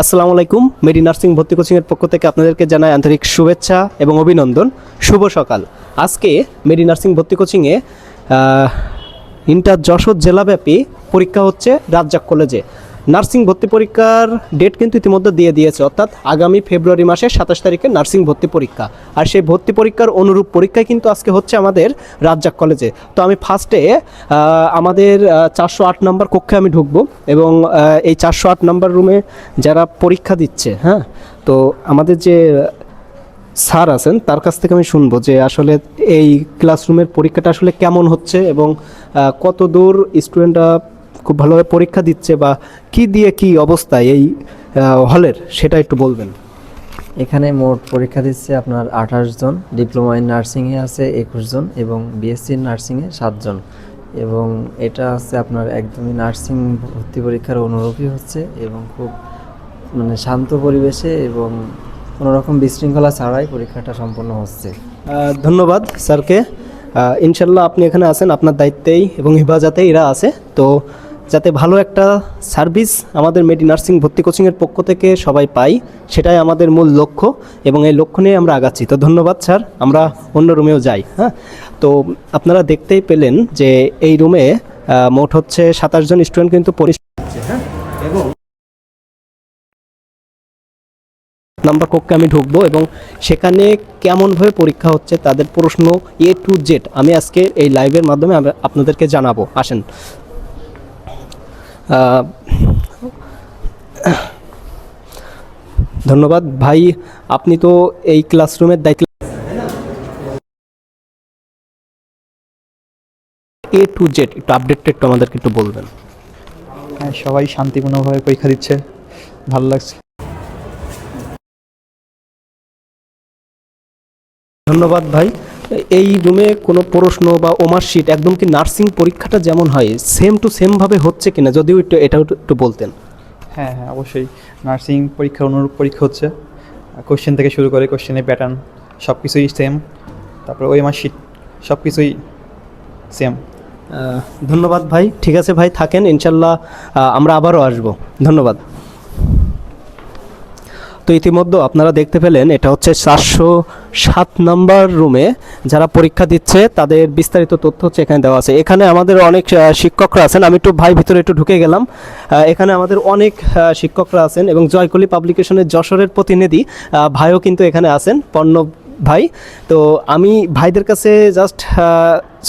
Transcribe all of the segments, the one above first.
আসসালামু আলাইকুম। মেডি নার্সিং ভর্তি কোচিংয়ের পক্ষ থেকে আপনাদেরকে জানাই আন্তরিক শুভেচ্ছা এবং অভিনন্দন। শুভ সকাল। আজকে মেডি নার্সিং ভর্তি কোচিংয়ে ইন্টার যশোর জেলাব্যাপী পরীক্ষা হচ্ছে রাজ্জাক কলেজে। নার্সিং ভর্তি পরীক্ষার ডেট কিন্তু ইতিমধ্যে দিয়ে দিয়েছে, অর্থাৎ আগামী ফেব্রুয়ারি মাসের 27 তারিখে নার্সিং ভর্তি পরীক্ষা। আর সেই ভর্তি পরীক্ষার অনুরূপ পরীক্ষায় কিন্তু আজকে হচ্ছে আমাদের রাজ্জাক কলেজে। তো আমি ফার্স্টে আমাদের 408 নম্বর কক্ষে আমি ঢুকবো এবং এই 408 নম্বর রুমে যারা পরীক্ষা দিচ্ছে, তো আমাদের যে স্যার আছেন তার কাছ থেকে আমি শুনবো যে আসলে এই ক্লাসরুমের পরীক্ষাটা আসলে কেমন হচ্ছে এবং কত দূর স্টুডেন্টরা খুব ভালোভাবে পরীক্ষা দিচ্ছে বা কি দিয়ে কি অবস্থায় এই হলের, সেটা একটু বলবেন। এখানে মোট পরীক্ষা দিচ্ছে আপনার 28 জন, ডিপ্লোমা ইন নার্সিংয়ে আছে 21 জন এবং বিএসসি নার্সিংয়ে 7 জন। এবং এটা হচ্ছে আপনার একদমই নার্সিং ভর্তি পরীক্ষার অনুরূপই হচ্ছে এবং খুব শান্ত পরিবেশে এবং কোনোরকম বিশৃঙ্খলা ছাড়াই পরীক্ষাটা সম্পন্ন হচ্ছে। ধন্যবাদ স্যারকে। ইনশাল্লাহ আপনি এখানে আছেন আপনার দায়িত্বেই এবং হেফাজতেই এরা আছে, তো যাতে ভালো একটা সার্ভিস আমাদের মেডি নার্সিং ভর্তি কোচিংয়ের পক্ষ থেকে সবাই পাই, সেটাই আমাদের মূল লক্ষ্য এবং এই লক্ষ্য নিয়ে আমরা আগাচ্ছি। তো ধন্যবাদ স্যার, আমরা অন্য রুমেও যাই। তো আপনারা দেখতেই পেলেন যে এই রুমে মোট হচ্ছে 27 জন স্টুডেন্ট কিন্তু পরীক্ষা দিচ্ছে। এবং নাম্বার কক্ষে আমি ঢুকবো এবং সেখানে কেমনভাবে পরীক্ষা হচ্ছে তাদের প্রশ্ন A to Z আমি আজকে এই লাইভের মাধ্যমে আপনাদেরকে জানাবো। আসেন। ধন্যবাদ ভাই, আপনি তো এই ক্লাসরুমের দায়িত্ব। A to Z একটু আপডেটটা একটু আমাদেরকে একটু বলবেন। হ্যাঁ, সবাই শান্তিপূর্ণভাবে পরীক্ষা দিচ্ছে, ভালো লাগছে। ধন্যবাদ ভাই। এই রুমে কোনো প্রশ্ন বা ওমার্কশিট একদম কি নার্সিং পরীক্ষাটা যেমন হয় সেম টু সেমভাবে হচ্ছে কিনা, যদিও এটাও একটু বলতেন। হ্যাঁ, অবশ্যই নার্সিং পরীক্ষার অনুরূপ পরীক্ষা হচ্ছে। কোশ্চেন থেকে শুরু করে কোশ্চেনের প্যাটার্ন সব কিছুই সেম, তারপরে ওএমআর শিট সব কিছুই সেম। ধন্যবাদ ভাই। ঠিক আছে ভাই, থাকেন, ইনশাল্লাহ আমরা আবারও আসবো। ধন্যবাদ। তো ইতিমধ্যে আপনারা দেখতে পেলেন এটা হচ্ছে 407 নম্বর রুমে যারা পরীক্ষা দিচ্ছে তাদের বিস্তারিত তথ্য হচ্ছে এখানে দেওয়া আছে। এখানে আমাদের অনেক শিক্ষকরা আছেন, আমি একটু ভাই ভিতরে একটু ঢুকে গেলাম। এখানে আমাদের অনেক শিক্ষকরা আছেন এবং জয়কলি পাবলিকেশনের যশোরের প্রতিনিধি ভাইও কিন্তু এখানে আছেন, পর্ণব ভাই। তো আমি ভাইদের কাছে জাস্ট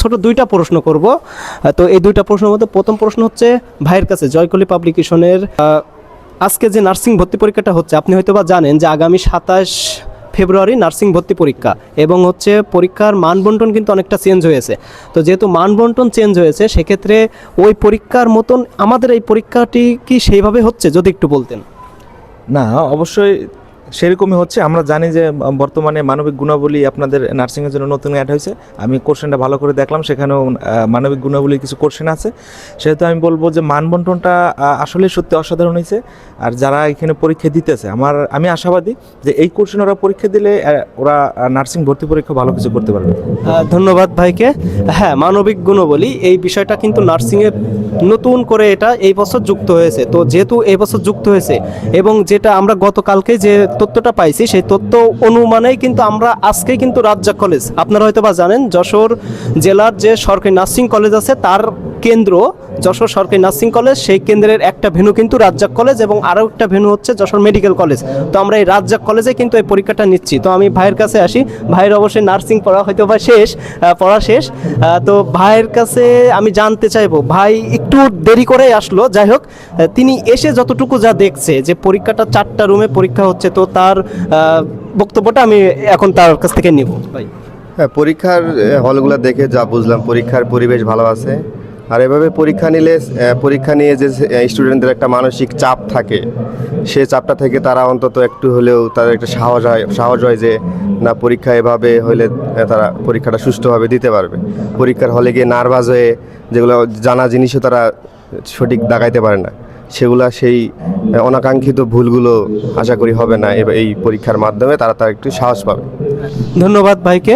ছোট দুইটা প্রশ্ন করব। তো এই দুইটা প্রশ্নের মধ্যে প্রথম প্রশ্ন হচ্ছে ভাইয়ের কাছে, জয়কলি পাবলিকেশনের আজকে যে নার্সিং ভর্তি পরীক্ষাটা হচ্ছে, আপনি হয়তো বা জানেন যে আগামী 27 ফেব্রুয়ারি নার্সিং ভর্তি পরীক্ষা এবং হচ্ছে পরীক্ষার মানবন্টন কিন্তু অনেকটা চেঞ্জ হয়েছে। তো যেহেতু মানবন্টন চেঞ্জ হয়েছে সেক্ষেত্রে ওই পরীক্ষার মতন আমাদের এই পরীক্ষাটি কি সেইভাবে হচ্ছে, যদি একটু বলতেন। না, অবশ্যই সেরকমই হচ্ছে। আমরা জানি যে বর্তমানে মানবিক গুণাবলী আপনাদের নার্সিংয়ের জন্য নতুন অ্যাড হয়েছে। আমি কোশ্চেনটা ভালো করে দেখলাম, সেখানেও মানবিক গুণাবলীর কিছু কোশ্চেন আছে। সেহেতু আমি বলবো যে মানবন্টনটা আসলে সত্যি অসাধারণ হয়েছে। আর যারা এখানে পরীক্ষা দিতেছে, আমি আশাবাদী যে এই কোশ্চেন ওরা পরীক্ষা দিলে ওরা নার্সিং ভর্তি পরীক্ষা ভালো কিছু করতে পারবে। ধন্যবাদ ভাইকে। হ্যাঁ, মানবিক গুণাবলী এই বিষয়টা কিন্তু নার্সিংয়ের নতুন করে এটা এই বছর যুক্ত হয়েছে। তো যেহেতু এই বছর যুক্ত হয়েছে এবং যেটা আমরা গতকালকে যে তথ্যটা পাইছি সেই তথ্য অনুমানেই কিন্তু আমরা আজকে কিন্তু রাজ্জাক কলেজ, আপনারা হয়তো বা জানেন যশোর জেলার যে সরকারি নার্সিং কলেজ আছে তার কেন্দ্র যশোর সরকারি নার্সিং কলেজ, সেই কেন্দ্রের একটা ভেন্যু কিন্তু রাজ্জাক কলেজ এবং আরও একটা ভেন্যু হচ্ছে যশোর মেডিকেল কলেজ। তো আমরা এই রাজ্জাক কলেজে কিন্তু এই পরীক্ষাটা নিচ্ছি। তো আমি ভাইয়ের কাছে আসি। ভাইয়ের অবশ্যই নার্সিং পড়া হয়তো বা পড়া শেষ। তো ভাইয়ের কাছে আমি জানতে চাইবো, ভাই একটু দেরি করে আসলো, যাই হোক তিনি এসে যতটুকু যা দেখছে যে পরীক্ষাটা 4টা রুমে পরীক্ষা হচ্ছে, তো তার বক্তব্যটা আমি এখন তার কাছ থেকে নিব। ভাই, হ্যাঁ, পরীক্ষার হলগুলো দেখে যা বুঝলাম পরীক্ষার পরিবেশ ভালো আছে। আর এভাবে পরীক্ষা নিয়ে যে স্টুডেন্টদের একটা মানসিক চাপ থাকে, সে চাপটা থেকে তারা অন্তত একটু হলেও তাদের একটা সাহস হয় যে না, পরীক্ষা এভাবে হলে তারা পরীক্ষাটা সুষ্ঠুভাবে দিতে পারবে। পরীক্ষার হলে গিয়ে নার্ভাস হয়ে যেগুলো জানা জিনিসও তারা সঠিক দাগাইতে পারে না, সেই অনাকাঙ্ক্ষিত ভুলগুলো আশা করি হবে না এই পরীক্ষার মাধ্যমে, তারা একটু সাহস পাবে। ধন্যবাদ ভাইকে।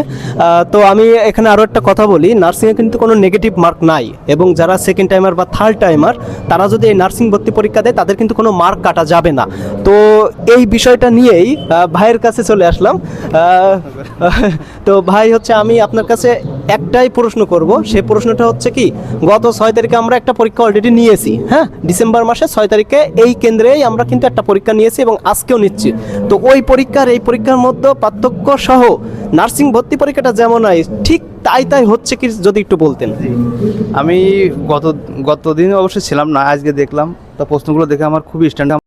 তো আমি এখানে আরও একটা কথা বলি, নার্সিংয়ে কিন্তু কোনো নেগেটিভ মার্ক নাই, এবং যারা সেকেন্ড টাইমার বা থার্ড টাইমার তারা যদি এই নার্সিং ভর্তি পরীক্ষা দেয় তাদের কিন্তু কোনো মার্ক কাটা যাবে না। তো এই বিষয়টা নিয়েই ভাইয়ের কাছে চলে আসলাম। তো ভাই হচ্ছে আমি আপনার কাছে একটাই প্রশ্ন করব, সেই প্রশ্নটা হচ্ছে কি, গত 6 তারিখে আমরা একটা পরীক্ষা অলরেডি নিয়েছি, হ্যাঁ, ডিসেম্বর মাসে 6 তারিখে এই কেন্দ্রেই আমরা কিন্তু একটা পরীক্ষা নিয়েছি এবং আজকেও নিচ্ছি। তো ওই পরীক্ষার এই পরীক্ষার মধ্যে পার্থক্য সহ নার্সিং ভর্তি পরীক্ষাটা যেমন হয় ঠিক তাই হচ্ছে কি, যদি একটু বলতেন। আমি গত দিন অবশ্যই ছিলাম না, আজকে দেখলাম, তা প্রশ্নগুলো দেখে আমার খুবই স্ট্যান্ডার্ড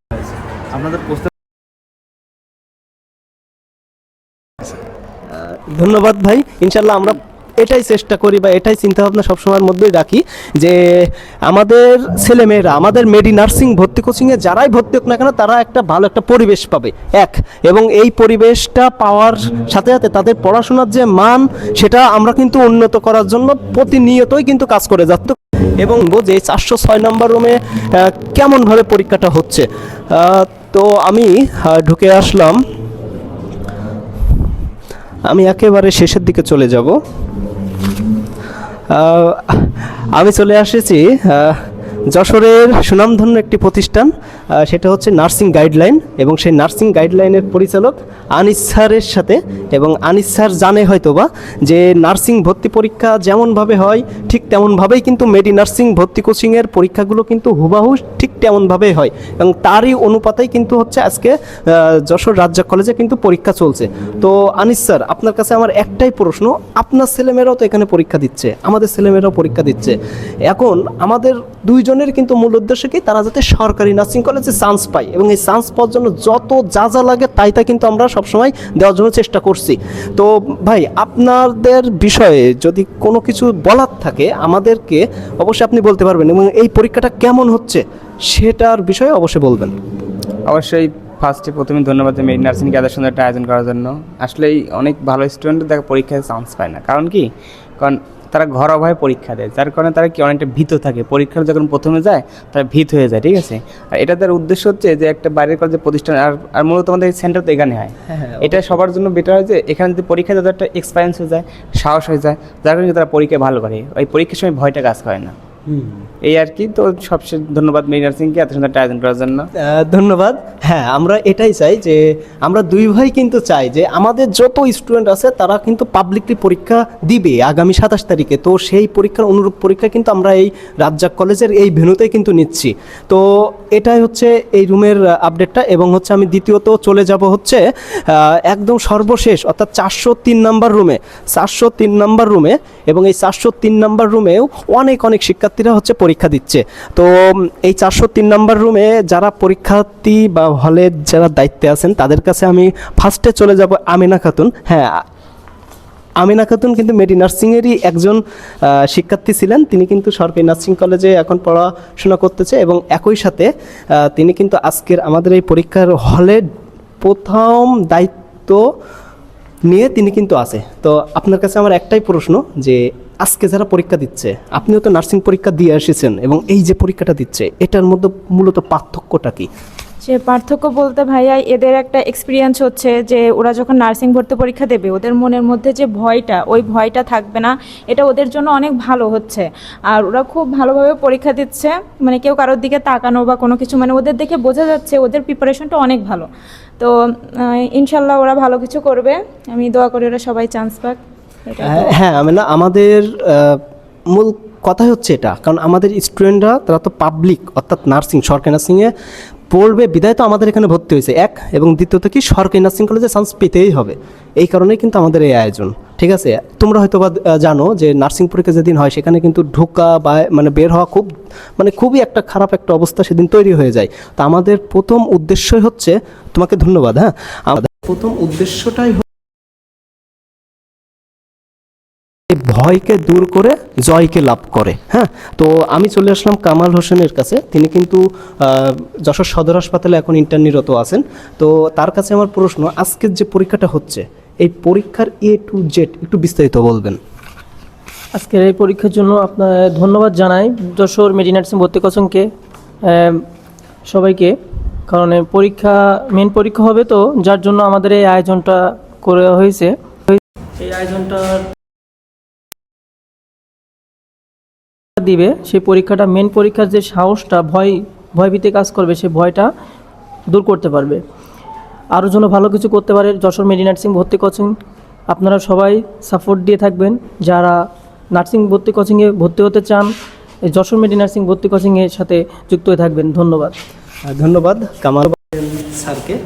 আপনাদের প্রশ্ন। ধন্যবাদ ভাই। ইনশাল্লাহ আমরা এটাই চেষ্টা করি বা এটাই চিন্তাভাবনা সবসময়ের মধ্যেই রাখি যে আমাদের ছেলেমেয়েরা আমাদের মেডি নার্সিং ভর্তি কোচিংয়ে যারাই ভর্তি হোক না কেন তারা একটা ভালো একটা পরিবেশ পাবে, এবং এই পরিবেশটা পাওয়ার সাথে সাথে তাদের পড়াশোনার যে মান সেটা আমরা কিন্তু উন্নত করার জন্য প্রতিনিয়তই কিন্তু কাজ করে যাচ্ছি। এবং যে 406 নম্বর রুমে কেমনভাবে পরীক্ষাটা হচ্ছে, তো আমি ঢুকে আসলাম, আমি একেবারে শেষের দিকে চলে যাব। আমি চলে এসেছি যশোরের সুনামধন্য একটি প্রতিষ্ঠান, সেটা হচ্ছে নার্সিং গাইডলাইন, এবং সেই নার্সিং গাইডলাইনের পরিচালক আনিস স্যারের সাথে। এবং আনিস স্যার জানে হয়তোবা যে নার্সিং ভর্তি পরীক্ষা যেমনভাবে হয় ঠিক তেমনভাবেই কিন্তু মেডি নার্সিং ভর্তি কোচিংয়ের পরীক্ষাগুলো কিন্তু হুবাহু ঠিক তেমনভাবেই হয়, এবং তারই অনুপাতেই কিন্তু হচ্ছে আজকে যশোর রাজ্জাক কলেজে কিন্তু পরীক্ষা চলছে। তো আনিস স্যার, আপনার কাছে আমার একটাই প্রশ্ন, আপনার ছেলেমেয়েরাও তো এখানে পরীক্ষা দিচ্ছে, আমাদের ছেলেমেয়েরাও পরীক্ষা দিচ্ছে, এখন আমাদের দুইজনের কিন্তু মূল উদ্দেশ্য কি, তারা যাতে সরকারি নার্সিং কলেজে চান্স পায়, এবং এই চান্স পাওয়ার জন্য যত যা লাগে তাই কিন্তু আমরা সবসময় দেওয়ার জন্য চেষ্টা করছি। তো ভাই, আপনাদের বিষয়ে যদি কোনো কিছু বলার থাকে আমাদেরকে অবশ্যই আপনি বলতে পারবেন, এবং এই পরীক্ষাটা কেমন হচ্ছে সেটার বিষয়ে অবশ্যই বলবেন। অবশ্যই প্রথমে ধন্যবাদ মেডি নার্সিংকে এত সুন্দর একটা আয়োজন করার জন্য। আসলেই অনেক ভালো স্টুডেন্ট দেখা পরীক্ষায় চান্স পায় না, কারণ কি, কারণ তারা ঘর অভাবে পরীক্ষা দেয়, যার কারণে তারা কি অনেকটা ভীত থাকে, পরীক্ষার যখন প্রথমে যায় তারা ভীত হয়ে যায়, ঠিক আছে। আর এটা তার উদ্দেশ্য হচ্ছে যে একটা বাইরের কলেজে প্রতিষ্ঠান, আর মূলত আমাদের সেন্টার তো এখানে হয়, এটা সবার জন্য বেটার হয় যে এখানে যদি পরীক্ষা তাদের একটা এক্সপিরিয়েন্স হয়ে যায়, সাহস হয়ে যায়, যার কারণে তারা পরীক্ষায় ভালো করে, ওই পরীক্ষার সময় ভয়টা কাজ করে না, এই আর কি। তো সবশেষ ধন্যবাদ মেডি নার্সিংকে এত সুন্দর একটা আয়োজন করার জন্য। ধন্যবাদ। হ্যাঁ, আমরা এটাই চাই যে আমরা দুই ভাই কিন্তু চাই যে আমাদের যত স্টুডেন্ট আছে তারা কিন্তু পাবলিকলি পরীক্ষা দিবে আগামী 27 তারিখে। তো সেই পরীক্ষার অনুরূপ পরীক্ষা কিন্তু আমরা এই রাজ্জাক কলেজের এই ভেন্যুতেই কিন্তু নিচ্ছি। তো এটাই হচ্ছে এই রুমের আপডেটটা, এবং হচ্ছে আমি দ্বিতীয়ত চলে যাব হচ্ছে একদম সর্বশেষ, অর্থাৎ 403 নাম্বার রুমে, 403 নাম্বার রুমে, এবং এই 403 নাম্বার রুমেও অনেক শিক্ষার্থীরা হচ্ছে পরীক্ষা দিচ্ছে। তো এই 403 নাম্বার রুমে যারা পরীক্ষার্থী বা হলের যারা দায়িত্বে আছেন তাদের কাছে আমি ফার্স্টে চলে যাব আমিনা খাতুন। হ্যাঁ, আমিনা খাতুন কিন্তু মেডি নার্সিংয়েরই একজন শিক্ষার্থী ছিলেন, তিনি কিন্তু সরকারি নার্সিং কলেজে এখন পড়াশোনা করতেছে, এবং একই সাথে তিনি কিন্তু আজকের আমাদের এই পরীক্ষার হলে প্রথম দায়িত্ব নিয়ে তিনি কিন্তু আছে। তো আপনার কাছে আমার একটাই প্রশ্ন যে আজকে যারা পরীক্ষা দিচ্ছে, আপনিও তো নার্সিং পরীক্ষা দিয়ে এসেছেন, এবং এই যে পরীক্ষাটা দিচ্ছে এটার মধ্যে মূলত পার্থক্যটা কি? যে পার্থক্য বলতে ভাইয়া, এদের একটা এক্সপিরিয়েন্স হচ্ছে যে ওরা যখন নার্সিং ভর্তি পরীক্ষা দেবে ওদের মনের মধ্যে যে ভয়টা, ওই ভয়টা থাকবে না, এটা ওদের জন্য অনেক ভালো হচ্ছে। আর ওরা খুব ভালোভাবে পরীক্ষা দিচ্ছে, মানে কেউ কারোর দিকে তাকানো বা কোনো কিছু, মানে ওদের দেখে বোঝা যাচ্ছে ওদের প্রিপারেশনটা অনেক ভালো। তো ইনশাল্লাহ ওরা ভালো কিছু করবে, আমি দোয়া করি ওরা সবাই চান্স পাক। হ্যাঁ, আমিনা, আমাদের মূল কথাই হচ্ছে এটা, কারণ আমাদের স্টুডেন্টরা তারা তো পাবলিক অর্থাৎ নার্সিং, সরকারি নার্সিংয়ে পড়বে বিধায় তো আমাদের এখানে ভর্তি হয়েছে, এক, এবং দ্বিতীয়ত কি সরকারি নার্সিং কলেজে চান্স পেতেই হবে, এই কারণেই কিন্তু আমাদের এই আয়োজন, ঠিক আছে। তোমরা হয়তো বা জানো যে নার্সিং পরীক্ষা যেদিন হয় সেখানে কিন্তু ঢোকা বা মানে বের হওয়া খুবই একটা খারাপ একটা অবস্থা সেদিন তৈরি হয়ে যায়। তো আমাদের প্রথম উদ্দেশ্যই হচ্ছে, তোমাকে ধন্যবাদ, হ্যাঁ, আমাদের প্রথম উদ্দেশ্যটাই ভয়কে দূর করে জয়কে লাভ করে। হ্যাঁ, তো আমি চলে আসলাম কামাল হোসেনের কাছে, তিনি কিন্তু যশোর সদর হাসপাতালে এখন ইন্টার্নিরত আছেন। তো তার কাছে আমার প্রশ্ন, আজকের যে পরীক্ষাটা হচ্ছে এই পরীক্ষার A to Z একটু বিস্তারিত বলবেন। আজকের এই পরীক্ষার জন্য আপনার ধন্যবাদ জানাই যশোর মেডি নার্সিং ভর্তি কোচিংকে, সবাইকে, কারণ মেন পরীক্ষা হবে, তো যার জন্য আমাদের এই আয়োজনটা করা হয়েছে। আয়োজনটা দিবে, সেই পরীক্ষাটা মেন পরীক্ষার যে সাহসটা ভয়ভীতি কাজ করবে, সেই ভয়টা দূর করতে পারবে। আরও যেন ভালো কিছু করতে পারে যশোর মেডি নার্সিং ভর্তি কোচিং। আপনারা সবাই সাপোর্ট দিয়ে থাকবেন, যারা নার্সিং ভর্তি কোচিংয়ে ভর্তি হতে চান এই যশোর মেডি নার্সিং ভর্তি কোচিংয়ের সাথে যুক্ত হয়ে থাকবেন। ধন্যবাদ। ধন্যবাদ কামাল স্যারকে।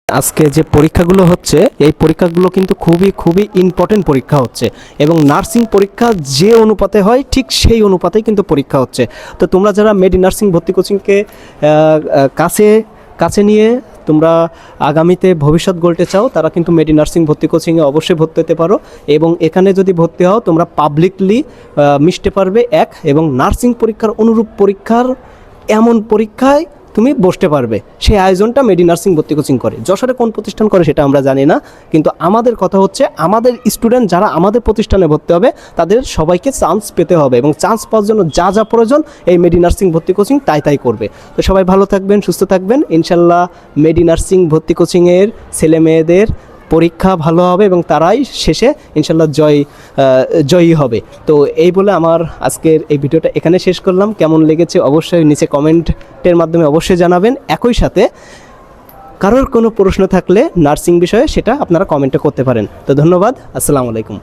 আজকে যে পরীক্ষাগুলো হচ্ছে এই পরীক্ষাগুলো কিন্তু খুবই ইম্পর্টেন্ট পরীক্ষা হচ্ছে, এবং নার্সিং পরীক্ষা যে অনুপাতে হয় ঠিক সেই অনুপাতেই কিন্তু পরীক্ষা হচ্ছে। তো তোমরা যারা মেডি নার্সিং ভর্তি কোচিংকে কাছে নিয়ে তোমরা আগামীতে ভবিষ্যৎ গড়তে চাও, তারা কিন্তু মেডি নার্সিং ভর্তি কোচিংয়ে অবশ্যই ভর্তি হতে পারো। এবং এখানে যদি ভর্তি হও তোমরা পাবলিকলি মিশতে পারবে এবং নার্সিং পরীক্ষার অনুরূপ পরীক্ষার এমন পরীক্ষায় তুমি বসতে পারবে। সেই আয়োজনটা মেডি নার্সিং ভর্তি কোচিং করে। যশোরে কোন প্রতিষ্ঠান করে সেটা আমরা জানি না, কিন্তু আমাদের কথা হচ্ছে আমাদের স্টুডেন্ট যারা আমাদের প্রতিষ্ঠানে ভর্তি হবে তাদের সবাইকে চান্স পেতে হবে, এবং চান্স পাওয়ার জন্য যা যা প্রয়োজন এই মেডি নার্সিং ভর্তি কোচিং তাই করবে। তো সবাই ভালো থাকবেন, সুস্থ থাকবেন। ইনশাল্লাহ মেডি নার্সিং ভর্তি কোচিংয়ের ছেলে মেয়েদের পরীক্ষা ভালো হবে এবং তারাই শেষে ইনশাল্লাহ জয়ী হবে। তো এই বলে আমার আজকের এই ভিডিওটা এখানে শেষ করলাম। কেমন লেগেছে অবশ্যই নিচে কমেন্টের মাধ্যমে অবশ্যই জানাবেন। একই সাথে কারোর কোনো প্রশ্ন থাকলে নার্সিং বিষয়ে সেটা আপনারা কমেন্টে করতে পারেন। তো ধন্যবাদ, আসসালামু আলাইকুম।